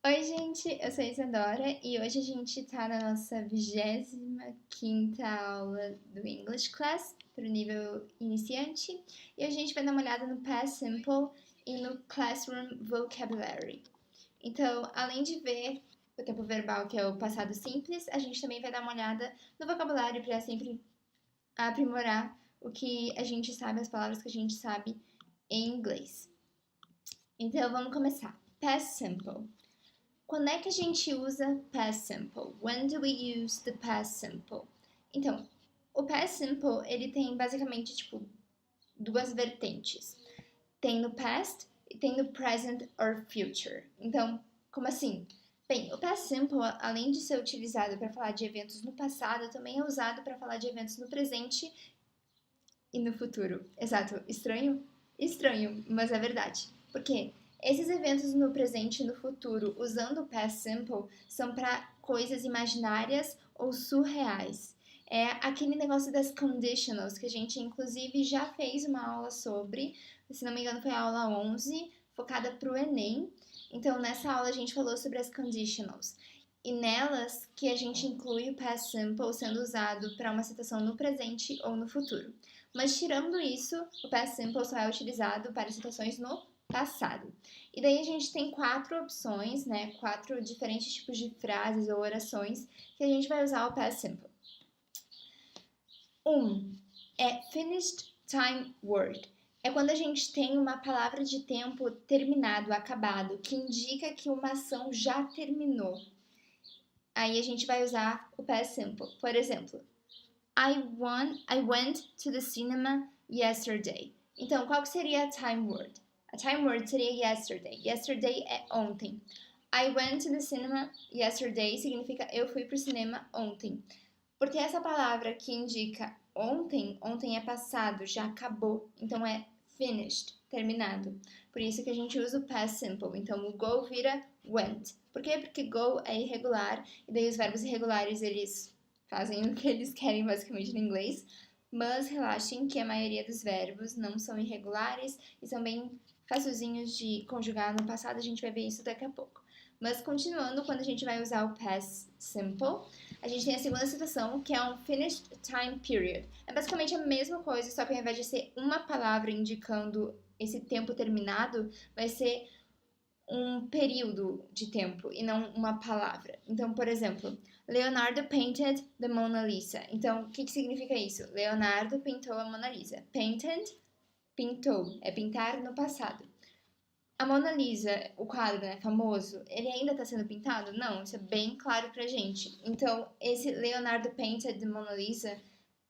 Oi, gente, eu sou a Isadora e hoje a gente tá na nossa 25ª aula do English Class para o nível iniciante e hoje a gente vai dar uma olhada no Past Simple e no Classroom Vocabulary. Então, além de ver o tempo verbal, que é o passado simples, a gente também vai dar uma olhada no vocabulário para sempre aprimorar o que a gente sabe, as palavras que a gente sabe em inglês. Então, vamos começar. Past Simple. Quando é que a gente usa past simple? When do we use the past simple? Então, o past simple, ele tem basicamente, duas vertentes. Tem no past e tem no present or future. Então, como assim? Bem, o past simple, além de ser utilizado para falar de eventos no passado, também é usado para falar de eventos no presente e no futuro. Exato. Estranho? Estranho, mas é verdade. Por quê? Esses eventos no presente e no futuro, usando o past simple, são para coisas imaginárias ou surreais. É aquele negócio das conditionals, que a gente inclusive já fez uma aula sobre, se não me engano foi a aula 11, focada para o Enem. Então, nessa aula a gente falou sobre as conditionals. E nelas que a gente inclui o past simple sendo usado para uma situação no presente ou no futuro. Mas tirando isso, o past simple só é utilizado para situações no passado. E daí a gente tem quatro opções, né? Quatro diferentes tipos de frases ou orações que a gente vai usar o past simple. É finished time word. É quando a gente tem uma palavra de tempo terminado, acabado, que indica que uma ação já terminou. Aí a gente vai usar o past simple. Por exemplo, I went to the cinema yesterday. Então, qual que seria a time word? A time word seria yesterday. Yesterday é ontem. I went to the cinema yesterday significa eu fui pro cinema ontem. Porque essa palavra que indica ontem, ontem é passado, já acabou. Então é finished, terminado. Por isso que a gente usa o past simple. Então o go vira went. Por quê? Porque go é irregular e daí os verbos irregulares eles fazem o que eles querem basicamente no inglês. Mas relaxem que a maioria dos verbos não são irregulares e são bem facilzinhos de conjugar no passado. A gente vai ver isso daqui a pouco. Mas continuando, quando a gente vai usar o past simple, a gente tem a segunda situação, que é um finished time period. É basicamente a mesma coisa, só que ao invés de ser uma palavra indicando esse tempo terminado, vai ser um período de tempo e não uma palavra. Então, por exemplo, Leonardo painted the Mona Lisa. Então, o que significa isso? Leonardo pintou a Mona Lisa. Painted, pintou, é pintar no passado. A Mona Lisa, o quadro, né, famoso, ele ainda está sendo pintado? Não, isso é bem claro pra gente. Então, esse Leonardo painted the Mona Lisa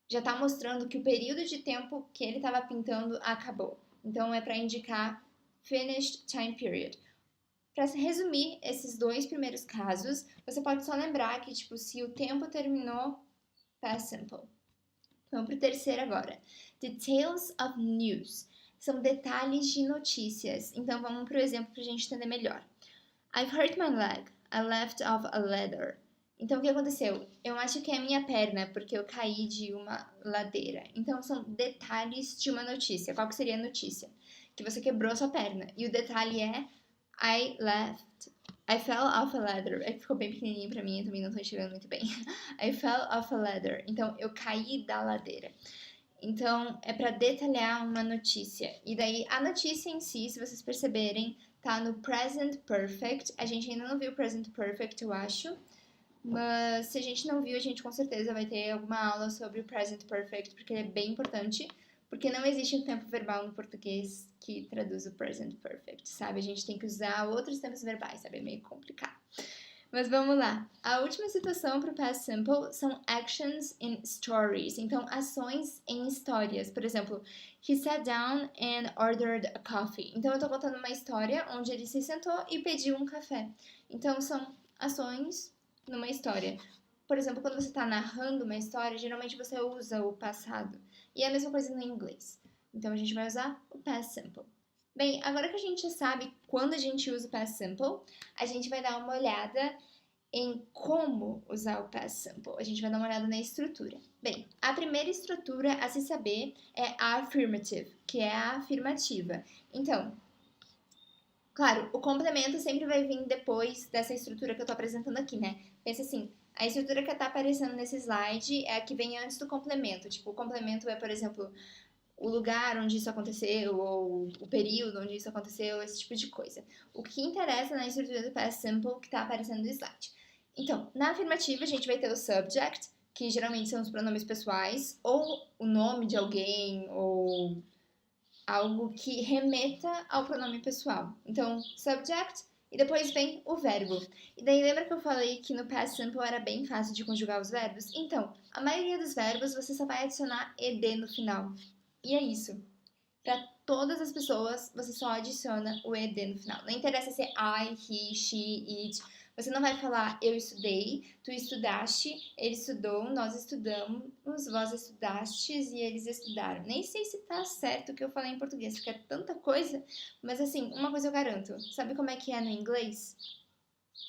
já está mostrando que o período de tempo que ele estava pintando acabou. Então, é para indicar finished time period. Para resumir esses dois primeiros casos, você pode só lembrar que, se o tempo terminou, past simple. Vamos para o terceiro agora. Details of news. São detalhes de notícias. Então, vamos para o exemplo para a gente entender melhor. I've hurt my leg. I left off a ladder. Então, o que aconteceu? Eu acho que é a minha perna, porque eu caí de uma ladeira. Então, são detalhes de uma notícia. Qual que seria a notícia? Que você quebrou a sua perna. E o detalhe é I fell off a ladder. É que ficou bem pequenininho pra mim, eu também não tô enxergando muito bem. I fell off a ladder. Então, eu caí da ladeira. Então, é para detalhar uma notícia. E daí, a notícia em si, se vocês perceberem, tá no present perfect. A gente ainda não viu o present perfect, eu acho. Mas se a gente não viu, a gente com certeza vai ter alguma aula sobre o present perfect, porque ele é bem importante. Porque não existe um tempo verbal no português que traduz o present perfect, sabe? A gente tem que usar outros tempos verbais, sabe? É meio complicado. Mas vamos lá. A última situação para o past simple são actions in stories. Então, ações em histórias. Por exemplo, he sat down and ordered a coffee. Então, eu estou contando uma história onde ele se sentou e pediu um café. Então, são ações numa história. Por exemplo, quando você está narrando uma história, geralmente você usa o passado. E é a mesma coisa no inglês. Então, a gente vai usar o past simple. Bem, agora que a gente sabe quando a gente usa o past simple, a gente vai dar uma olhada em como usar o past simple. A gente vai dar uma olhada na estrutura. Bem, a primeira estrutura a se saber é a affirmative, que é a afirmativa. Então, Claro, o complemento sempre vai vir depois dessa estrutura que eu tô apresentando aqui, né? Pensa assim, a estrutura que tá aparecendo nesse slide é a que vem antes do complemento. Tipo, o complemento é, por exemplo, o lugar onde isso aconteceu, ou o período onde isso aconteceu, esse tipo de coisa. O que interessa na estrutura do past simple que está aparecendo no slide. Então, na afirmativa, a gente vai ter o subject, que geralmente são os pronomes pessoais, ou o nome de alguém, ou algo que remeta ao pronome pessoal. Então, subject, e depois vem o verbo. E daí lembra que eu falei que no past simple era bem fácil de conjugar os verbos? Então, a maioria dos verbos você só vai adicionar ed no final. E é isso. Para todas as pessoas, você só adiciona o ed no final. Não interessa se é I, he, she, it. Você não vai falar eu estudei, tu estudaste, ele estudou, nós estudamos, vós estudastes e eles estudaram. Nem sei se tá certo o que eu falei em português, porque é tanta coisa. Mas assim, uma coisa eu garanto. Sabe como é que é no inglês?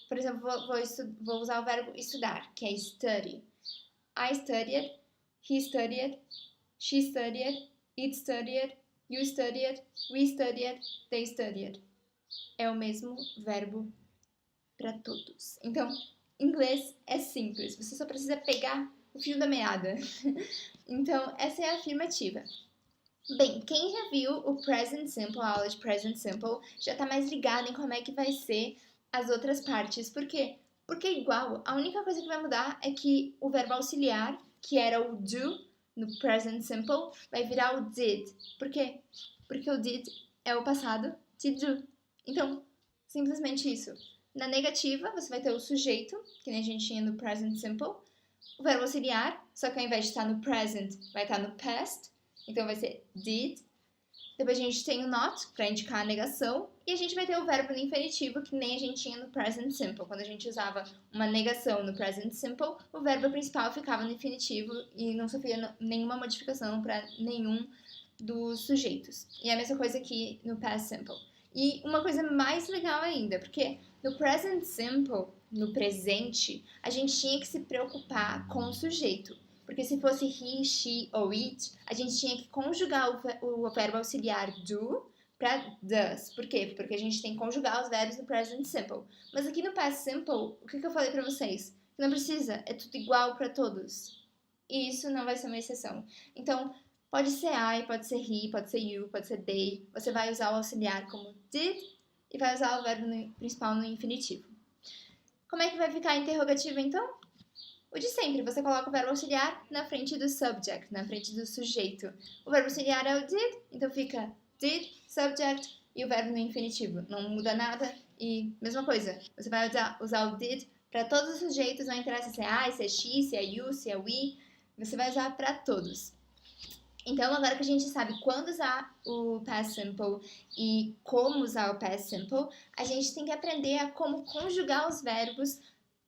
Por exemplo, vou usar o verbo estudar, que é study. I studied, he studied, she studied, it studied, you studied, we studied, they studied. É o mesmo verbo para todos. Então, inglês é simples, você só precisa pegar o fio da meada. Então, essa é a afirmativa. Bem, quem já viu o present simple, a aula de present simple, já tá mais ligado em como é que vai ser as outras partes. Por quê? Porque é igual. A única coisa que vai mudar é que o verbo auxiliar, que era o do no present simple, vai virar o did. Por quê? Porque o did é o passado de do. Então, simplesmente isso. Na negativa, você vai ter o sujeito, que nem a gente tinha no present simple, o verbo auxiliar, só que ao invés de estar no present, vai estar no past. Então vai ser did. Depois a gente tem o not, para indicar a negação. E a gente vai ter o verbo no infinitivo, que nem a gente tinha no present simple. Quando a gente usava uma negação no present simple, o verbo principal ficava no infinitivo e não sofria nenhuma modificação para nenhum dos sujeitos. E é a mesma coisa aqui no past simple. E uma coisa mais legal ainda, porque no present simple, no presente, a gente tinha que se preocupar com o sujeito. Porque se fosse he, she ou it, a gente tinha que conjugar o verbo auxiliar do para does. Por quê? Porque a gente tem que conjugar os verbos no present simple. Mas aqui no past simple, o que eu falei para vocês? Não precisa, é tudo igual para todos. E isso não vai ser uma exceção. Então, pode ser I, pode ser he, pode ser you, pode ser they. Você vai usar o auxiliar como did e vai usar o verbo principal no infinitivo. Como é que vai ficar a interrogativa então? O de sempre, você coloca o verbo auxiliar na frente do subject, na frente do sujeito. O verbo auxiliar é o did, então fica did, subject e o verbo no infinitivo. Não muda nada e mesma coisa. Você vai usar o did para todos os sujeitos, não interessa se é I, se é she, se é you, se é we. Você vai usar para todos. Então, agora que a gente sabe quando usar o past simple e como usar o past simple, a gente tem que aprender a como conjugar os verbos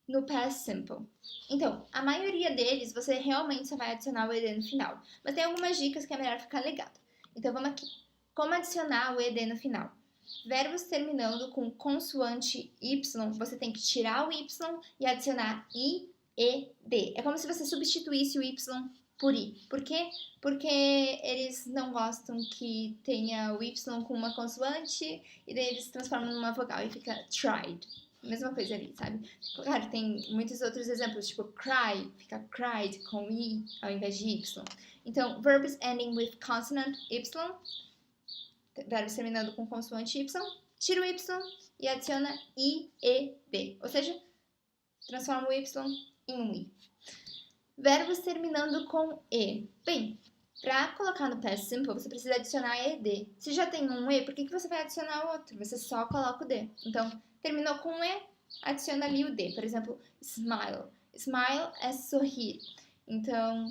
no past simple. Então, a maioria deles você realmente só vai adicionar o ed no final, mas tem algumas dicas que é melhor ficar ligado. Então, vamos aqui. Como adicionar o ed no final? Verbos terminando com consoante y, você tem que tirar o y e adicionar i, e, d. É como se você substituísse o y por i. Por quê? Porque eles não gostam que tenha o y com uma consoante e daí eles transformam numa vogal e fica tried. Mesma coisa ali, sabe? Claro, tem muitos outros exemplos, tipo cry, fica cried com i ao invés de y. Então, verbs ending with consonant y, verbos terminando com consoante y, tira o y e adiciona i, e, d. Ou seja, transforma o y em um i. Verbos terminando com e. Bem, para colocar no past simple, você precisa adicionar ed. Se já tem um e, por que você vai adicionar outro? Você só coloca o d. Então, terminou com e, adiciona ali o d. Por exemplo, smile. Smile é sorrir. Então,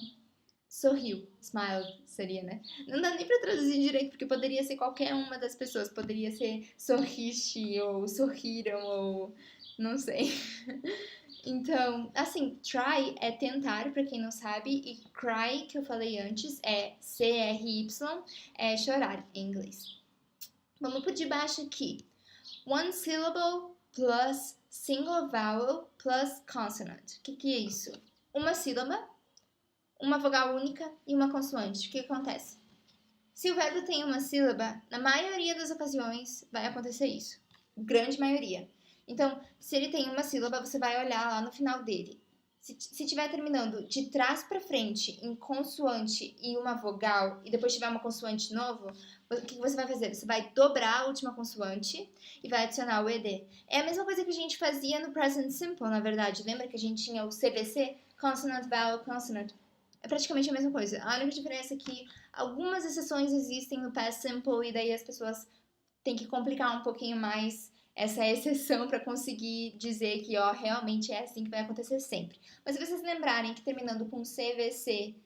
sorriu. Smile seria, né? Não dá nem pra traduzir direito, porque poderia ser qualquer uma das pessoas. Poderia ser sorriste, ou sorriram, ou não sei. Então, assim, try é tentar, pra quem não sabe, e cry, que eu falei antes, é C-R-Y, é chorar em inglês. Vamos por de baixo aqui. One syllable plus single vowel plus consonant. O que é isso? Uma sílaba, uma vogal única e uma consoante. O que acontece? Se o verbo tem uma sílaba, na maioria das ocasiões vai acontecer isso. grande maioria. Então, se ele tem uma sílaba, você vai olhar lá no final dele. Se tiver terminando de trás para frente em consoante e uma vogal e depois tiver uma consoante de novo, o que você vai fazer? Você vai dobrar a última consoante e vai adicionar o ED. É a mesma coisa que a gente fazia no Present Simple, na verdade. Lembra que a gente tinha o CVC? Consonant, Vowel, Consonant. É praticamente a mesma coisa. A única diferença é que algumas exceções existem no Past Simple e daí as pessoas têm que complicar um pouquinho mais essa exceção para conseguir dizer que, ó, realmente é assim que vai acontecer sempre. Mas se vocês lembrarem que terminando com CVC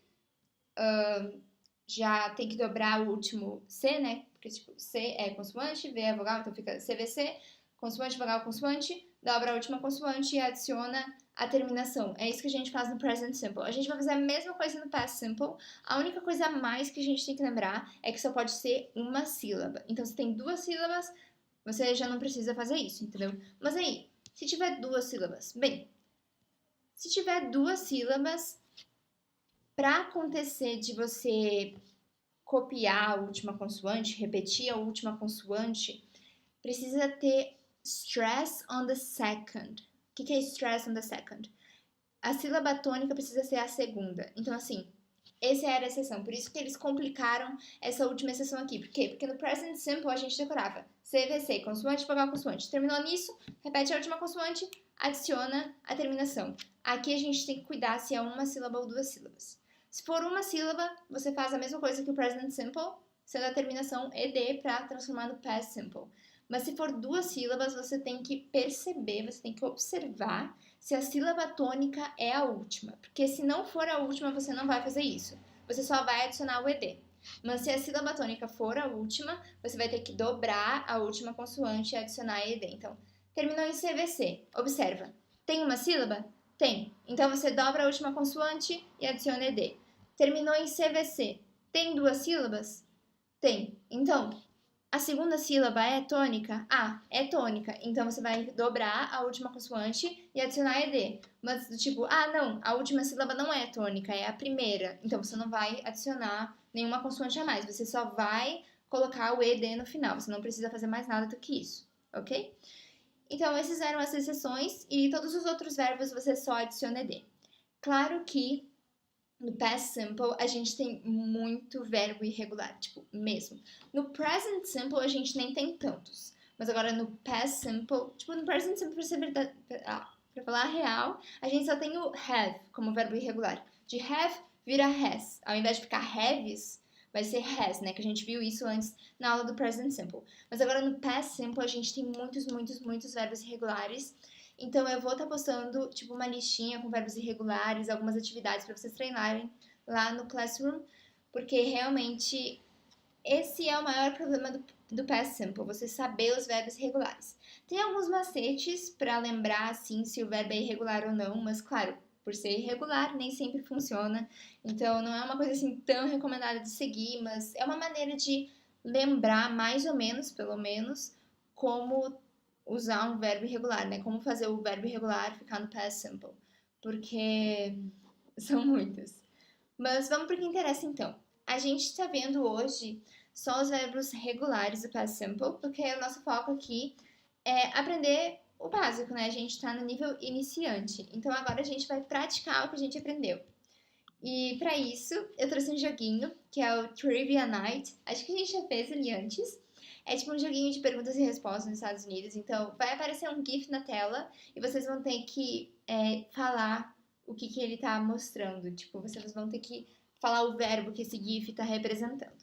já tem que dobrar o último C, né? Porque, tipo, C é consoante, V é vogal, então fica CVC, consoante, vogal, consoante, dobra a última consoante e adiciona a terminação. É isso que a gente faz no Present Simple. A gente vai fazer a mesma coisa no Past Simple. A única coisa a mais que a gente tem que lembrar é que só pode ser uma sílaba. Então, se tem duas sílabas, você já não precisa fazer isso, entendeu? Mas aí, se tiver duas sílabas, bem, se tiver duas sílabas, para acontecer de você copiar a última consoante, repetir a última consoante, precisa ter stress on the second. O que é stress on the second? A sílaba tônica precisa ser a segunda. Então, assim, essa era a exceção. Por isso que eles complicaram essa última exceção aqui. Por quê? Porque no Present Simple a gente decorava CVC, consoante, vogal, consoante. Terminou nisso, repete a última consoante, adiciona a terminação. Aqui a gente tem que cuidar se é uma sílaba ou duas sílabas. Se for uma sílaba, você faz a mesma coisa que o Present Simple, sendo a terminação ED para transformar no Past Simple. Mas se for duas sílabas, você tem que perceber, você tem que observar se a sílaba tônica é a última. Porque se não for a última, você não vai fazer isso. Você só vai adicionar o ED. Mas se a sílaba tônica for a última, você vai ter que dobrar a última consoante e adicionar ED. Então, terminou em CVC. Observa. Tem uma sílaba? Tem. Então, você dobra a última consoante e adiciona ED. Terminou em CVC. Tem duas sílabas? Tem. Então, a segunda sílaba é tônica? Ah, é tônica. Então você vai dobrar a última consoante e adicionar ED. Mas do tipo, ah, não, a última sílaba não é tônica, é a primeira. Então você não vai adicionar nenhuma consoante a mais. Você só vai colocar o ED no final. Você não precisa fazer mais nada do que isso, ok? Então essas eram as exceções e todos os outros verbos você só adiciona ED. Claro que no Past Simple, a gente tem muito verbo irregular, tipo, mesmo. No Present Simple, a gente nem tem tantos. Mas agora no Past Simple, tipo, no Present Simple, pra ser verdade, pra falar a real, a gente só tem o have como verbo irregular. De have vira has. Ao invés de ficar haves, vai ser has, né? Que a gente viu isso antes na aula do Present Simple. Mas agora no Past Simple, a gente tem muitos verbos irregulares. Então, eu vou estar postando, tipo, uma listinha com verbos irregulares, algumas atividades para vocês treinarem lá no Classroom, porque realmente esse é o maior problema do Past Simple, você saber os verbos irregulares. Tem alguns macetes para lembrar, assim, se o verbo é irregular ou não, mas, claro, por ser irregular, nem sempre funciona. Então, não é uma coisa, assim, tão recomendada de seguir, mas é uma maneira de lembrar, mais ou menos, pelo menos, como usar um verbo irregular, né? Como fazer o verbo irregular ficar no past simple. Porque são muitos. Mas vamos para o que interessa então. A gente está vendo hoje só os verbos regulares do past simple, porque o nosso foco aqui é aprender o básico, né? A gente está no nível iniciante. Então agora a gente vai praticar o que a gente aprendeu. E para isso, eu trouxe um joguinho, que é o Trivia Night. Acho que a gente já fez ele antes. É tipo um joguinho de perguntas e respostas nos Estados Unidos. Então, vai aparecer um GIF na tela e vocês vão ter que falar o que ele tá mostrando. Tipo, vocês vão ter que falar o verbo que esse GIF tá representando.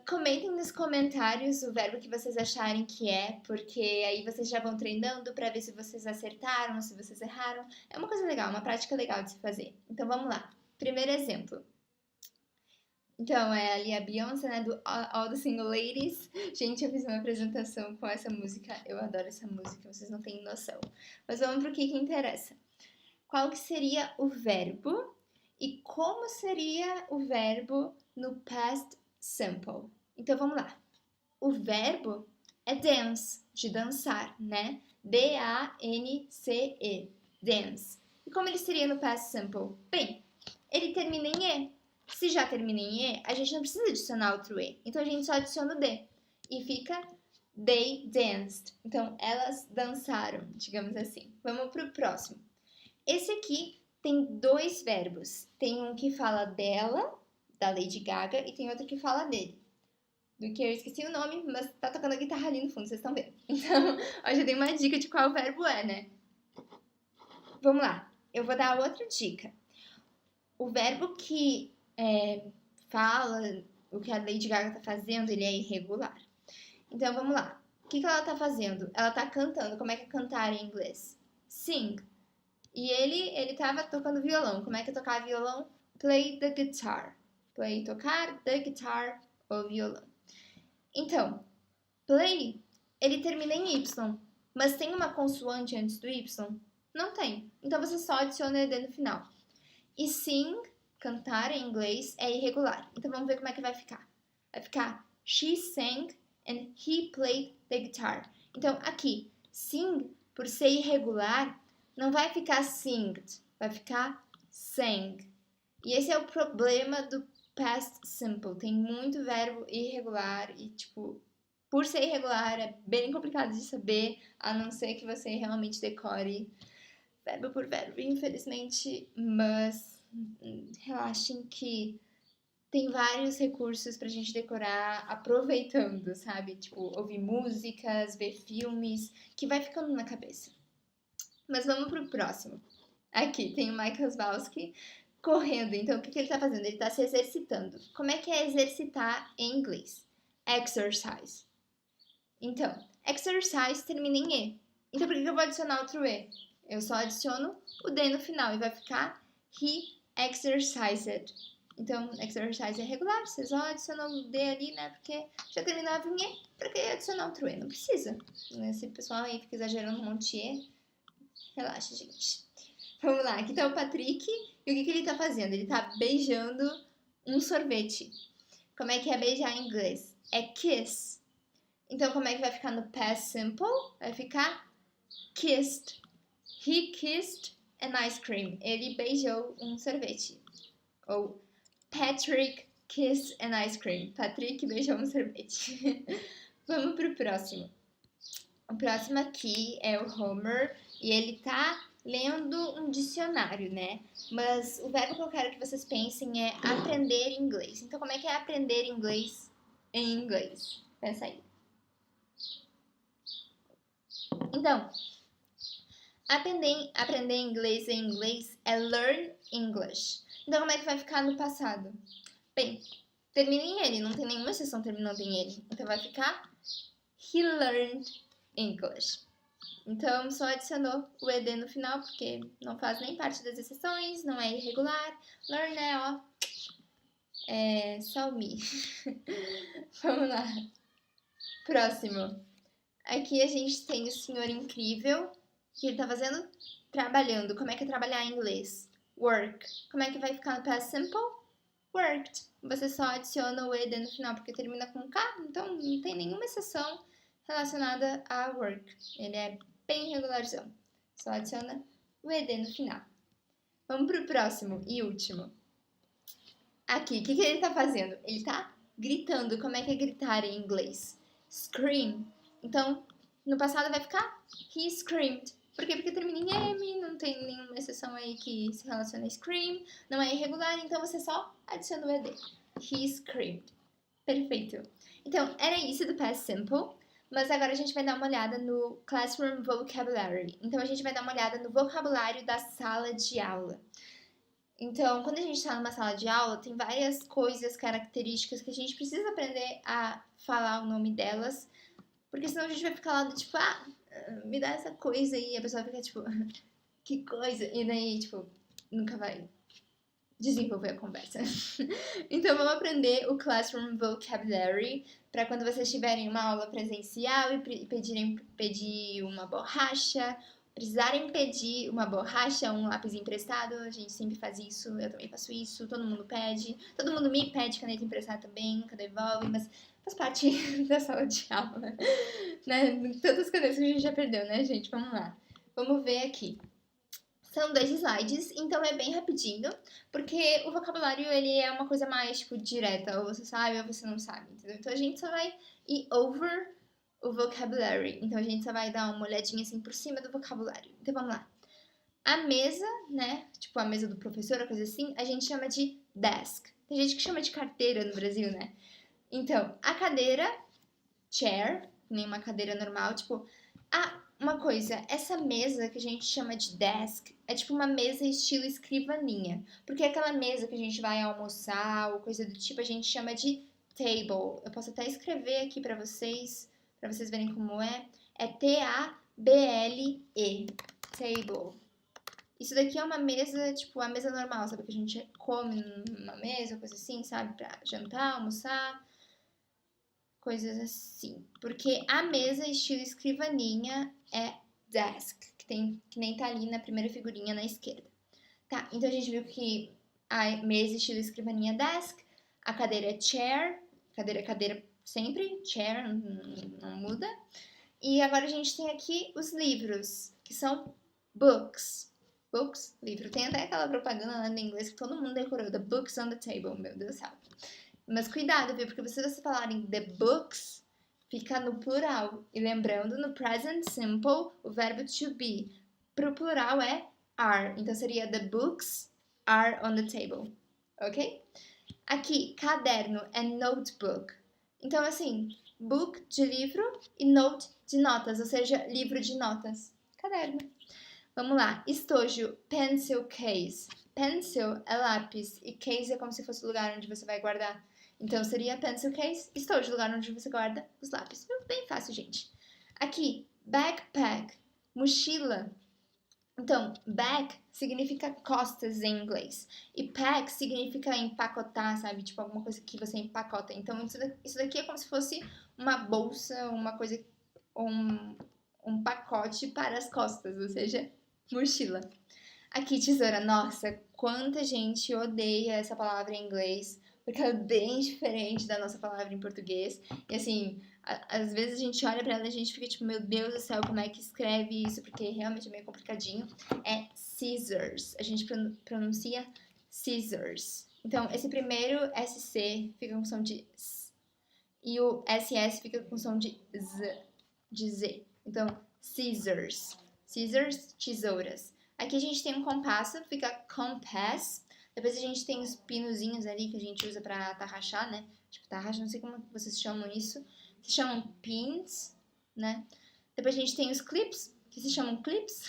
Comentem nos comentários o verbo que vocês acharem que é, porque aí vocês já vão treinando para ver se vocês acertaram, se vocês erraram. É uma coisa legal, uma prática legal de se fazer. Então, vamos lá. Primeiro exemplo. Então, é ali a Beyoncé, né, do All the Single Ladies. Gente, eu fiz uma apresentação com essa música. Eu adoro essa música, vocês não têm noção. Mas vamos pro que interessa. Qual que seria o verbo e como seria o verbo no past simple? Então, vamos lá. O verbo é dance, de dançar, né? D-A-N-C-E, dance. E como ele seria no past simple? Bem, ele termina em E. Se já termina em E, a gente não precisa adicionar outro E. Então, a gente só adiciona o D. E fica They danced. Então, elas dançaram, digamos assim. Vamos pro próximo. Esse aqui tem dois verbos. Tem um que fala dela, da Lady Gaga, e tem outro que fala dele. Do que eu esqueci o nome, mas tá tocando a guitarra ali no fundo, vocês estão vendo. Então, eu já dei uma dica de qual verbo é, né? Vamos lá. Eu vou dar outra dica. O verbo que fala o que a Lady Gaga tá fazendo, ele é irregular. Então, vamos lá. O que ela tá fazendo? Ela tá cantando. Como é que é cantar em inglês? Sing. E ele tava tocando violão. Como é que é tocar violão? Play the guitar. Play, tocar, the guitar, ou violão. Então, play, ele termina em Y. Mas tem uma consoante antes do Y? Não tem. Então, você só adiciona o ED no final. E sing, cantar em inglês, é irregular. Então, vamos ver como é que vai ficar. Vai ficar she sang and he played the guitar. Então, aqui, sing, por ser irregular, não vai ficar singed, vai ficar sang. E esse é o problema do past simple. Tem muito verbo irregular e, tipo, por ser irregular é bem complicado de saber, a não ser que você realmente decore verbo por verbo, infelizmente. Mas relaxem que tem vários recursos pra gente decorar aproveitando, sabe? Tipo, ouvir músicas, ver filmes, que vai ficando na cabeça. Mas vamos pro próximo. Aqui tem o Mike Wazowski correndo. Então, o que ele tá fazendo? Ele tá se exercitando. Como é que é exercitar em inglês? Exercise. Então, exercise termina em E. Então, por que eu vou adicionar outro E? Eu só adiciono o D no final e vai ficar he exercised. Então, exercise é regular, você só adiciona o D ali, né? Porque já terminava em E, pra que adicionar outro E? Não precisa. Se o pessoal aí fica exagerando um monte de E, relaxa, gente. Vamos lá, aqui tá o Patrick. E o que ele tá fazendo? Ele tá beijando um sorvete. Como é que é beijar em inglês? É kiss. Então, como é que vai ficar no past simple? Vai ficar kissed. He kissed an ice cream. Ele beijou um sorvete. Ou Patrick kissed an ice cream. Patrick beijou um sorvete. Vamos pro próximo. O próximo aqui é o Homer e ele tá lendo um dicionário, né? Mas o verbo que eu quero que vocês pensem é aprender inglês. Então, como é que é aprender inglês em inglês? Pensa aí. Então, aprender inglês em inglês é learn English. Então, como é que vai ficar no passado? Bem, termina em ele, não tem nenhuma exceção terminando em ele. Então, vai ficar he learned English. Então, só adicionou o ED no final, porque não faz nem parte das exceções, não é irregular. Learn é, ó, é só me. Vamos lá. Próximo. Aqui a gente tem o senhor incrível, que ele tá fazendo? Trabalhando. Como é que é trabalhar em inglês? Work. Como é que vai ficar no past simple? Worked. Você só adiciona o ED no final, porque termina com K, então não tem nenhuma exceção relacionada a work. Ele é bem regularzão. Só adiciona o ED no final. Vamos pro próximo e último. Aqui, o que ele tá fazendo? Ele tá gritando. Como é que é gritar em inglês? Scream. Então, no passado vai ficar he screamed. Por quê? Porque termina em M, não tem nenhuma exceção aí que se relaciona a scream, não é irregular, então você só adiciona o ED. He screamed. Perfeito. Então, era isso do past simple. Mas agora a gente vai dar uma olhada no Classroom Vocabulary. Então, a gente vai dar uma olhada no vocabulário da sala de aula. Então, quando a gente está numa sala de aula, tem várias coisas, características que a gente precisa aprender a falar o nome delas. Porque senão a gente vai ficar lá do tipo, me dá essa coisa aí. E a pessoa fica tipo, que coisa? E daí, tipo, nunca vai desenvolver a conversa. Então, vamos aprender o Classroom Vocabulary para quando vocês tiverem uma aula presencial e pedir uma borracha, precisarem pedir uma borracha, um lápis emprestado, a gente sempre faz isso, eu também faço isso, todo mundo me pede caneta emprestada também, nunca devolve, mas faz parte da sala de aula, né? Tantas canetas que a gente já perdeu, né, gente? Vamos lá. Vamos ver aqui. São 2 slides, então é bem rapidinho, porque o vocabulário ele é uma coisa mais, tipo, direta, ou você sabe ou você não sabe, entendeu? Então a gente só vai ir over o vocabulary. Então, a gente só vai dar uma olhadinha assim por cima do vocabulário. Então, vamos lá. A mesa, né? Tipo, a mesa do professor, ou coisa assim, a gente chama de desk. Tem gente que chama de carteira no Brasil, né? Então, a cadeira, chair, nem uma cadeira normal, tipo... uma coisa, essa mesa que a gente chama de desk é tipo uma mesa estilo escrivaninha. Porque aquela mesa que a gente vai almoçar ou coisa do tipo, a gente chama de table. Eu posso até escrever aqui pra vocês verem como é. É T-A-B-L-E, table. Isso daqui é uma mesa, tipo, a mesa normal, sabe? Que a gente come numa mesa, coisa assim, sabe? Pra jantar, almoçar, coisas assim. Porque a mesa estilo escrivaninha é desk, que nem tá ali na primeira figurinha na esquerda. Tá, então a gente viu que a mesa estilo escrivaninha é desk, a cadeira é chair, cadeira sempre, chair, não muda. E agora a gente tem aqui os livros, que são books. Books, livro. Tem até aquela propaganda lá no inglês que todo mundo decorou, the books on the table, meu Deus do céu. Mas cuidado, viu? Porque se vocês falarem the books, fica no plural. E lembrando, no present simple, o verbo to be. Pro plural é are. Então seria the books are on the table. Ok? Aqui, caderno é notebook. Então, assim, book de livro e note de notas, ou seja, livro de notas. Caderno. Vamos lá. Estojo, pencil case. Pencil é lápis e case é como se fosse o lugar onde você vai guardar. Então, seria pencil case, estojo, lugar onde você guarda os lápis. Bem fácil, gente. Aqui, backpack, mochila. Então, back significa costas em inglês. E pack significa empacotar, sabe? Tipo, alguma coisa que você empacota. Então, isso daqui é como se fosse uma bolsa, uma coisa, um pacote para as costas, ou seja, mochila. Aqui, tesoura. Nossa, quanta gente odeia essa palavra em inglês, porque ela é bem diferente da nossa palavra em português. E assim, às vezes a gente olha pra ela e a gente fica tipo, meu Deus do céu, como é que escreve isso? Porque realmente é meio complicadinho. É scissors. A gente pronuncia scissors. Então, esse primeiro SC fica com som de S. E o SS fica com som de Z. Então, scissors. Scissors, tesouras. Aqui a gente tem um compasso, fica compass. Depois a gente tem os pinozinhos ali que a gente usa pra tarrachar, né? Tipo, tarraxa, não sei como vocês chamam isso. Se chamam pins, né? Depois a gente tem os clips, que se chamam clips.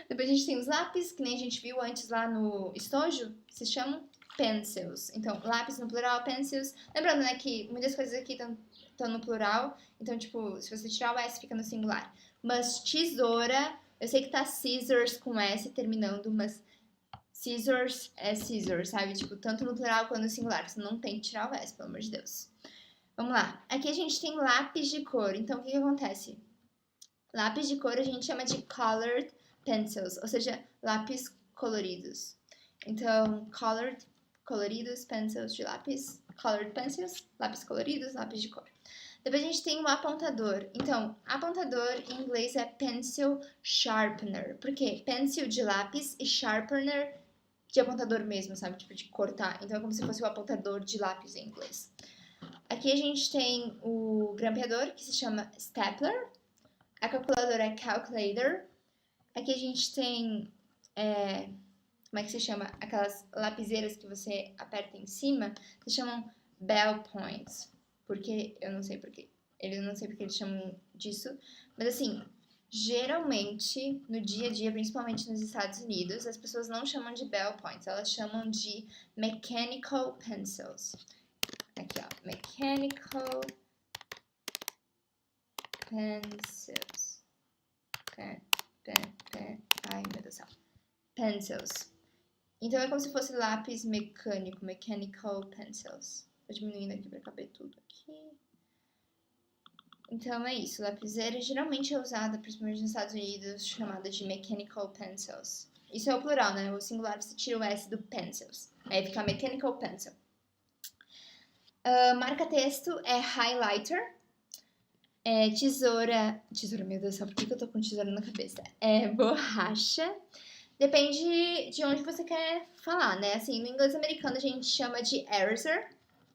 Depois a gente tem os lápis, que nem a gente viu antes lá no estojo, que se chamam pencils. Então, lápis no plural, pencils. Lembrando, né, que muitas coisas aqui estão no plural. Então, tipo, se você tirar o S, fica no singular. Mas tesoura, eu sei que tá scissors com S terminando, mas scissors é scissors, sabe? Tipo, tanto no plural quanto no singular. Você não tem que tirar o S, pelo amor de Deus. Vamos lá. Aqui a gente tem lápis de cor. Então, o que acontece? Lápis de cor a gente chama de colored pencils, ou seja, lápis coloridos. Então, colored, coloridos, pencils de lápis, colored pencils, lápis coloridos, lápis de cor. Depois a gente tem o apontador. Então, apontador em inglês é pencil sharpener. Por quê? Pencil de lápis e sharpener de apontador mesmo, sabe? Tipo, de cortar. Então, é como se fosse o apontador de lápis em inglês. Aqui a gente tem o grampeador, que se chama stapler. A calculadora é calculator. Aqui a gente tem, como é que se chama? Aquelas lapiseiras que você aperta em cima, se chamam bell points. Porque, eu não sei porque, eles chamam disso. Mas assim, geralmente, no dia a dia, principalmente nos Estados Unidos, as pessoas não chamam de bell points, elas chamam de mechanical pencils. Aqui, ó, mechanical pencils. Ai, meu Deus do céu. Pencils. Então é como se fosse lápis mecânico, mechanical pencils. Tô diminuindo aqui pra caber tudo aqui. Então é isso. Lapiseira geralmente é usada, principalmente nos Estados Unidos, chamada de mechanical pencils. Isso é o plural, né? O singular você tira o S do pencils. Aí fica mechanical pencil. Marca-texto é highlighter. Tesoura, meu Deus do céu, por que eu tô com tesoura na cabeça? É borracha. Depende de onde você quer falar, né? Assim, no inglês americano a gente chama de eraser.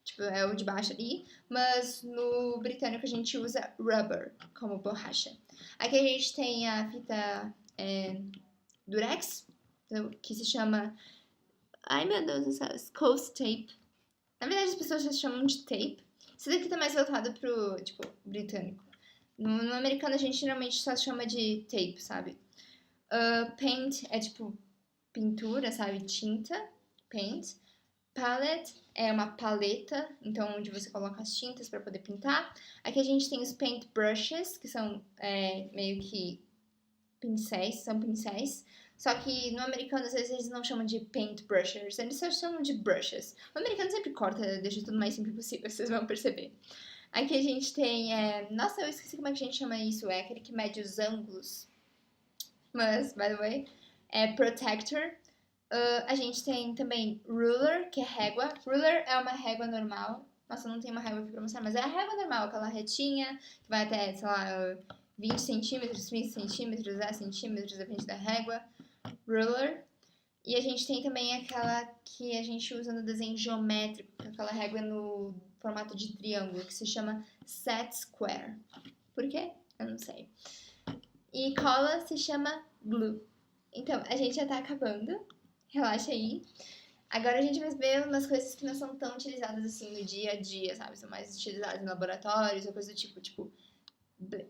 tipo, é o de baixo ali, mas no britânico a gente usa rubber como borracha. Aqui a gente tem a fita Durex, que se chama, ai meu Deus do céu, Coast Tape. Na verdade as pessoas já chamam de tape. Isso daqui tá mais voltado pro, tipo, britânico. No americano a gente geralmente só chama de tape, sabe? Paint é tipo pintura, sabe? Tinta, paint. Palette é uma paleta, então onde você coloca as tintas para poder pintar. Aqui a gente tem os paint brushes, que são meio que pincéis, são pincéis. Só que no americano, às vezes, eles não chamam de paint brushers, eles só chamam de brushes. O americano sempre corta, deixa tudo mais simples possível, vocês vão perceber. Aqui a gente tem, nossa, eu esqueci como é que a gente chama isso, é aquele que mede os ângulos. Mas, by the way, é protector. A gente tem também ruler, que é régua. Ruler é uma régua normal. Nossa, não tem uma régua aqui pra mostrar, mas é a régua normal, aquela retinha, que vai até, sei lá, 20 centímetros, 30 centímetros, 10 centímetros, depende da régua. Ruler. E a gente tem também aquela que a gente usa no desenho geométrico, aquela régua no formato de triângulo, que se chama set square. Por quê? Eu não sei. E cola se chama glue. Então, a gente já tá acabando. Relaxa aí. Agora a gente vai ver umas coisas que não são tão utilizadas assim no dia a dia, sabe? São mais utilizadas em laboratórios ou coisa do tipo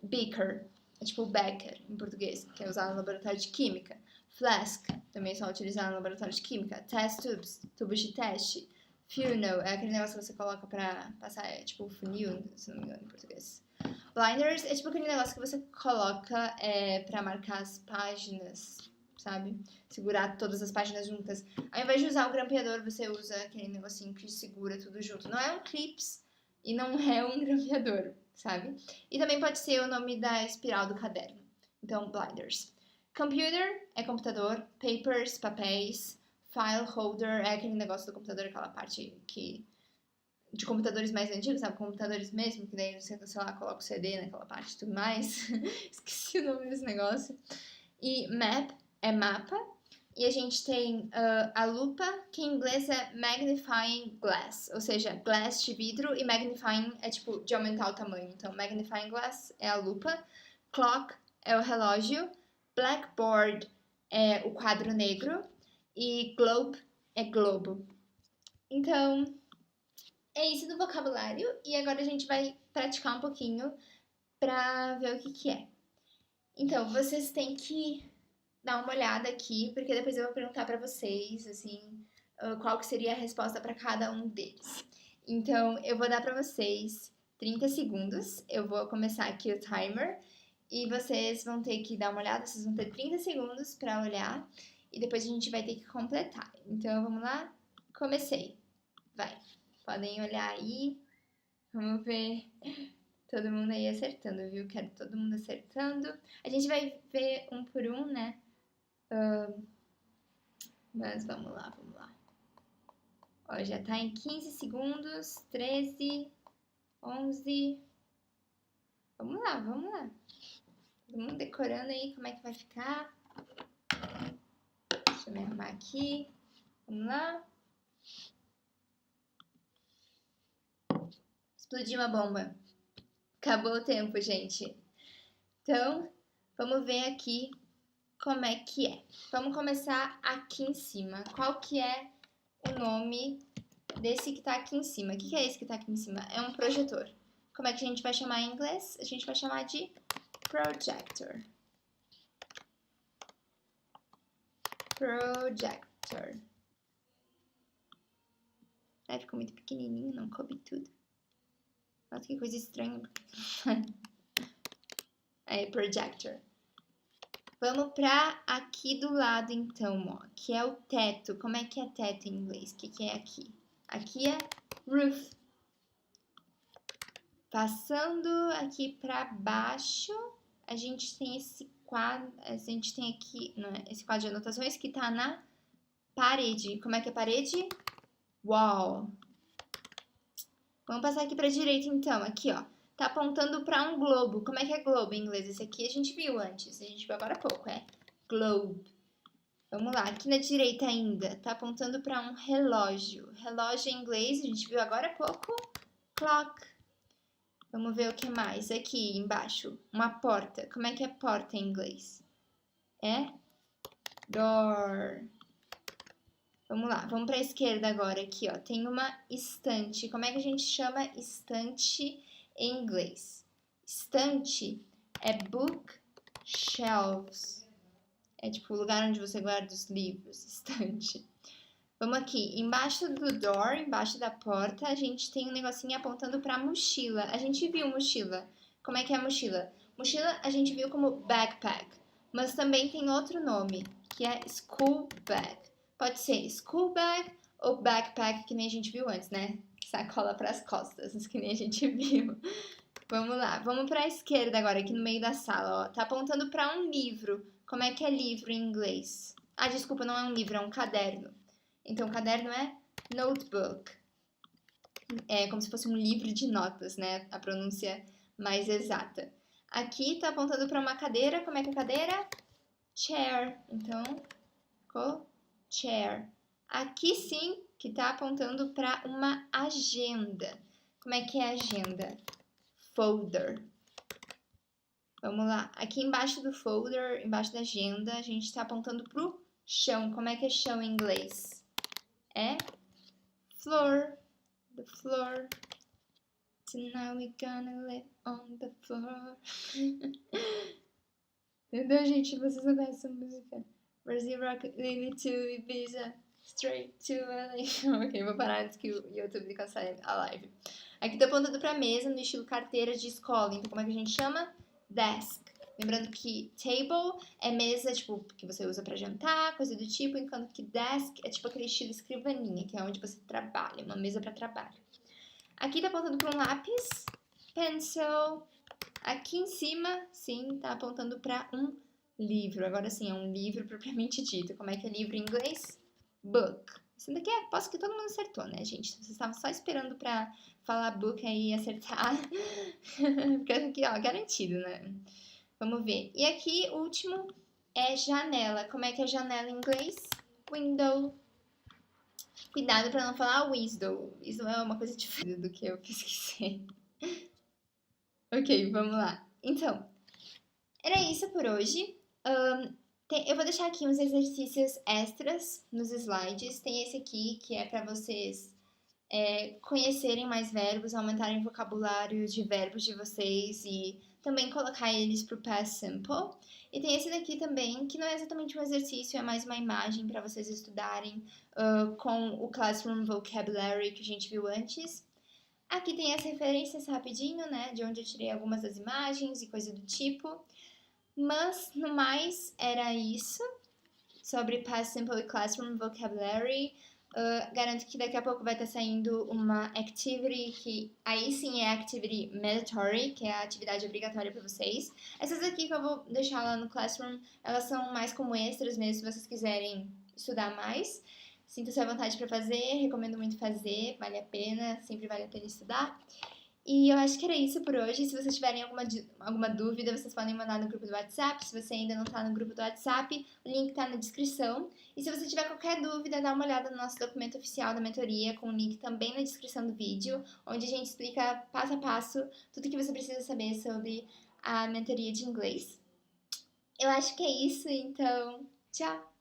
beaker, é tipo becker em português, que é usado no laboratório de química. Flask, também é só utilizado no laboratório de química. Test tubes, tubos de teste. Funnel, é aquele negócio que você coloca pra passar, tipo funil, se não me engano, em português. Blinders é tipo aquele negócio que você coloca pra marcar as páginas, sabe? Segurar todas as páginas juntas. Ao invés de usar o grampeador, você usa aquele negocinho que segura tudo junto. Não é um clips e não é um grampeador, sabe? E também pode ser o nome da espiral do caderno. Então, blinders. Computer é computador. Papers, papéis. File holder é aquele negócio do computador, aquela parte que de computadores mais antigos, sabe? Computadores mesmo, que daí você, sei lá, coloca o CD naquela parte e tudo mais. Esqueci o nome desse negócio. E map é mapa. E a gente tem a lupa, que em inglês é magnifying glass, ou seja, glass de vidro e magnifying é tipo de aumentar o tamanho. Então, magnifying glass é a lupa, clock é o relógio, blackboard é o quadro negro e globe é globo. Então, é isso do vocabulário e agora a gente vai praticar um pouquinho pra ver o que é. Então, vocês têm que dar uma olhada aqui, porque depois eu vou perguntar pra vocês, assim, qual que seria a resposta pra cada um deles. Então, eu vou dar pra vocês 30 segundos, eu vou começar aqui o timer e vocês vão ter que dar uma olhada, vocês vão ter 30 segundos pra olhar e depois a gente vai ter que completar. Então, vamos lá? Comecei. Vai. Podem olhar aí. Vamos ver todo mundo aí acertando, viu? Quero todo mundo acertando. A gente vai ver um por um, né? Mas vamos lá, vamos lá. Ó, já tá em 15 segundos, 13, 11. Vamos lá, vamos lá. Todo mundo decorando aí como é que vai ficar. Deixa eu me arrumar aqui. Vamos lá. Explodiu uma bomba. Acabou o tempo, gente. Então, vamos ver aqui como é que é. Vamos começar aqui em cima. Qual que é o nome desse que tá aqui em cima? O que é esse que tá aqui em cima? É um projetor. Como é que a gente vai chamar em inglês? A gente vai chamar de projector. Projector. Ai, ficou muito pequenininho, não coube tudo. Nossa, que coisa estranha. É, projector. Vamos pra aqui do lado, então, ó, que é o teto. Como é que é teto em inglês? O que é aqui? Aqui é roof. Passando aqui pra baixo, a gente tem esse quadro, a gente tem aqui, esse quadro de anotações que tá na parede. Como é que é parede? Wall. Vamos passar aqui pra direita, então, aqui, ó. Tá apontando para um globo. Como é que é globo em inglês? Esse aqui a gente viu antes. A gente viu agora há pouco. É globe. Vamos lá, aqui na direita ainda, tá apontando para um relógio. Relógio em inglês, a gente viu agora há pouco, clock. Vamos ver o que mais. Aqui embaixo, uma porta. Como é que é porta em inglês? É door. Vamos lá, vamos para a esquerda agora aqui, ó. Tem uma estante. Como é que a gente chama estante em inglês? Estante é bookshelves. É tipo o lugar onde você guarda os livros, estante. Vamos aqui, embaixo do door, embaixo da porta, a gente tem um negocinho apontando para mochila. A gente viu mochila. Como é que é a mochila? Mochila a gente viu como backpack, mas também tem outro nome, que é school bag. Pode ser school bag ou backpack, que nem a gente viu antes, né? Sacola para as costas, que nem a gente viu. Vamos lá, vamos para a esquerda agora, aqui no meio da sala, ó. Tá apontando para um livro. Como é que é livro em inglês? Ah, desculpa, não é um livro, é um caderno. Então, caderno é notebook. É como se fosse um livro de notas, né? A pronúncia mais exata. Aqui tá apontando para uma cadeira. Como é que é a cadeira? Chair. Então, ficou chair. Aqui sim que tá apontando para uma agenda. Como é que é agenda? Folder. Vamos lá. Aqui embaixo do folder, embaixo da agenda, a gente está apontando pro chão. Como é que é chão em inglês? É floor. The floor. Tonight we're gonna live on the floor. Entendeu, gente? Vocês não conhecem essa música? Brazil Rock, Lily to Ibiza, straight to LA. Ok, vou parar antes que o YouTube cancele a live. Aqui tá apontando pra mesa no estilo carteira de escola. Então, como é que a gente chama? Desk. Lembrando que table é mesa, tipo, que você usa pra jantar, coisa do tipo, enquanto que desk é tipo aquele estilo escrivaninha, que é onde você trabalha, uma mesa pra trabalho. Aqui tá apontando para um lápis, pencil. Aqui em cima, sim, tá apontando para um livro. Agora sim, é um livro propriamente dito. Como é que é livro em inglês? Book. Isso daqui é, posso que todo mundo acertou, né, gente? Vocês estavam só esperando pra falar book aí e acertar. Porque aqui, ó, garantido, né? Vamos ver. E aqui, o último é janela. Como é que é janela em inglês? Window. Cuidado pra não falar wisdom. Isso é uma coisa diferente do que eu pesquisei. Ok, vamos lá. Então, era isso por hoje. Eu vou deixar aqui uns exercícios extras nos slides. Tem esse aqui, que é para vocês conhecerem mais verbos, aumentarem o vocabulário de verbos de vocês e também colocar eles para o past simple. E tem esse daqui também, que não é exatamente um exercício, é mais uma imagem para vocês estudarem com o Classroom Vocabulary que a gente viu antes. Aqui tem as referências rapidinho, né, de onde eu tirei algumas das imagens e coisa do tipo. Mas, no mais, era isso sobre Past Simple e Classroom Vocabulary. Garanto que daqui a pouco vai estar saindo uma activity que aí sim é activity mandatory, que é a atividade obrigatória para vocês. Essas aqui que eu vou deixar lá no Classroom, elas são mais como extras mesmo, se vocês quiserem estudar mais. Sinta-se à vontade para fazer, recomendo muito fazer, vale a pena, sempre vale a pena estudar. E eu acho que era isso por hoje. Se vocês tiverem alguma dúvida, vocês podem mandar no grupo do WhatsApp. Se você ainda não está no grupo do WhatsApp, o link está na descrição. E se você tiver qualquer dúvida, dá uma olhada no nosso documento oficial da mentoria, com o link também na descrição do vídeo, onde a gente explica passo a passo tudo que você precisa saber sobre a mentoria de inglês. Eu acho que é isso, então tchau!